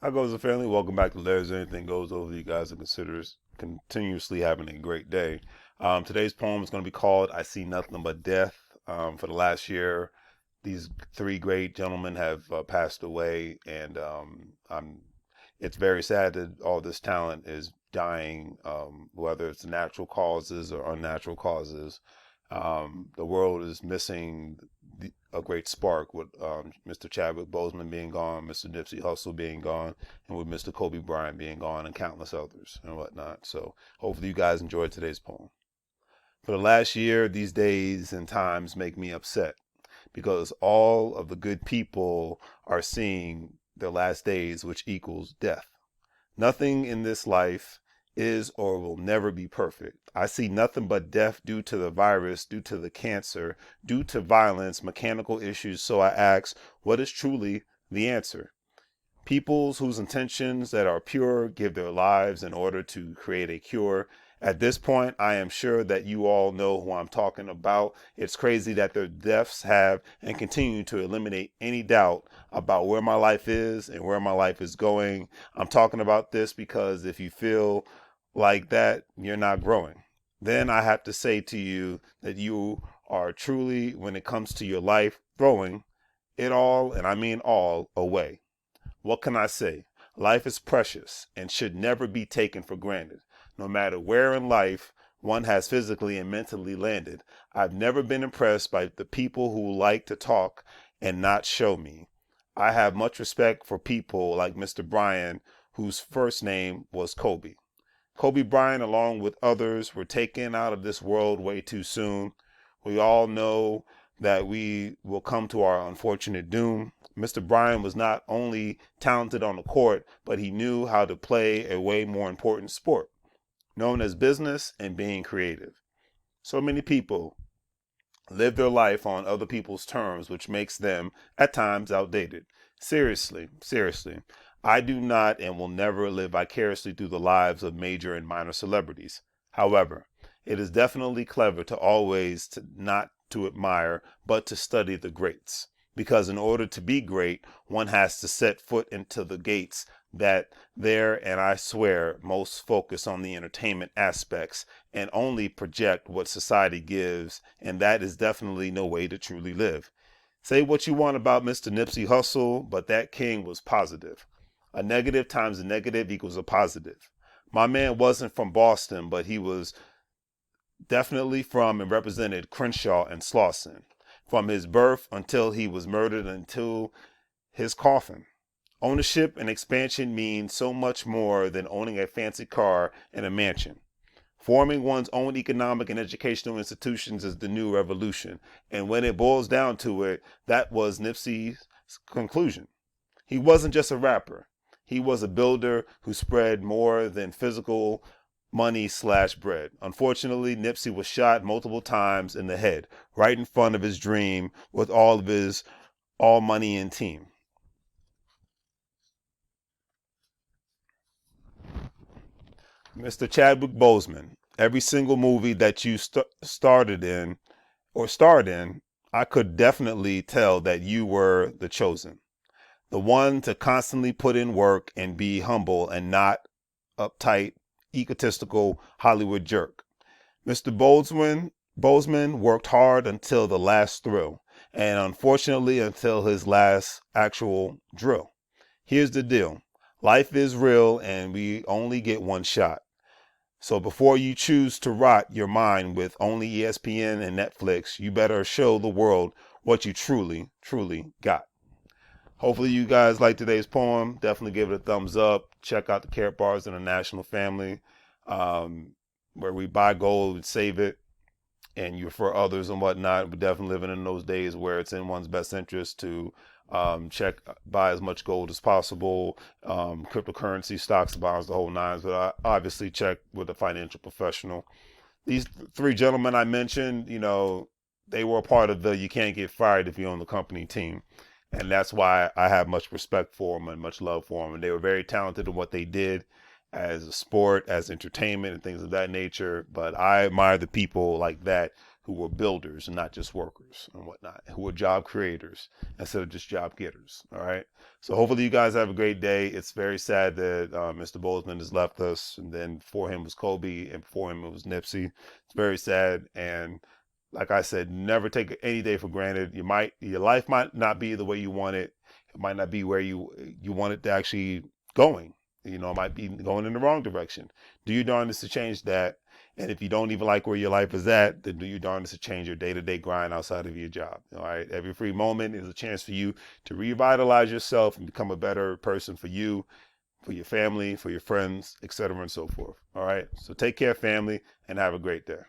Hi, goes the family. Welcome back to Larry's Anything Goes. Over you guys are continuously having a great day. Today's poem is going to be called "I See Nothing But Death." For the last year, these three great gentlemen have passed away, and it's very sad that all this talent is dying, whether it's natural causes or unnatural causes. The world is missing a great spark with Mr. Chadwick Boseman being gone, Mr. Nipsey Hussle being gone, and with Mr. Kobe Bryant being gone, and countless others and whatnot. So hopefully you guys enjoyed today's poem. For the last year, these days and times make me upset because all of the good people are seeing their last days, which equals death. Nothing in this life is or will never be perfect. I see nothing but death due to the virus, due to the cancer, due to violence, mechanical issues. So I ask, what is truly the answer? Peoples whose intentions that are pure give their lives in order to create a cure. At this point, I am sure that you all know who I'm talking about. It's crazy that their deaths have and continue to eliminate any doubt about where my life is and where my life is going. I'm talking about this because if you feel like that, you're not growing. Then I have to say to you that you are truly, when it comes to your life, throwing it all, and I mean all, away. What can I say? Life is precious and should never be taken for granted. No matter where in life one has physically and mentally landed, I've never been impressed by the people who like to talk and not show me. I have much respect for people like Mr. Bryant, whose first name was Kobe. Kobe Bryant, along with others, were taken out of this world way too soon. We all know that we will come to our unfortunate doom. Mr. Bryant was not only talented on the court, but he knew how to play a way more important sport, known as business and being creative. So many people live their life on other people's terms, which makes them, at times, outdated. Seriously, I do not and will never live vicariously through the lives of major and minor celebrities. However, it is definitely clever to always not to admire, but to study the greats. Because in order to be great, one has to set foot into the gates that there, and I swear most focus on the entertainment aspects and only project what society gives, and that is definitely no way to truly live. Say what you want about Mr. Nipsey Hussle, but that king was positive. A negative times a negative equals a positive. My man wasn't from Boston, but he was definitely from and represented Crenshaw and Slauson. From his birth until he was murdered until his coffin. Ownership and expansion mean so much more than owning a fancy car and a mansion. Forming one's own economic and educational institutions is the new revolution. And when it boils down to it, that was Nipsey's conclusion. He wasn't just a rapper. He was a builder who spread more than physical money/bread. Unfortunately, Nipsey was shot multiple times in the head, right in front of his dream with all of his all money and team. Mr. Chadwick Boseman, every single movie that you started in or starred in, I could definitely tell that you were the chosen. The one to constantly put in work and be humble and not uptight, egotistical Hollywood jerk. Mr. Boseman worked hard until the last thrill, and unfortunately until his last actual drill. Here's the deal. Life is real and we only get one shot. So before you choose to rot your mind with only ESPN and Netflix, you better show the world what you truly got. Hopefully you guys like today's poem. Definitely give it a thumbs up. Check out the Carrot Bars International family, where we buy gold and save it, and you for others and whatnot. We're definitely living in those days where it's in one's best interest to buy as much gold as possible, cryptocurrency, stocks, bonds, the whole nines. But I obviously check with a financial professional. These three gentlemen I mentioned, they were a part of the you can't get fired if you own the company team. And that's why I have much respect for them and much love for them. And they were very talented in what they did as a sport, as entertainment and things of that nature. But I admire the people like that who were builders and not just workers and whatnot, who were job creators instead of just job getters. All right. So hopefully you guys have a great day. It's very sad that Mr. Bozeman has left us, and then before him was Kobe, and before him it was Nipsey. It's very sad. And like I said, never take any day for granted. Your life might not be the way you want it. It might not be where you want it to actually going. It might be going in the wrong direction. Do your darndest to change that. And if you don't even like where your life is at, then do your darndest to change your day-to-day grind outside of your job. All right. Every free moment is a chance for you to revitalize yourself and become a better person for you, for your family, for your friends, etc., and so forth. All right. So take care, family, and have a great day.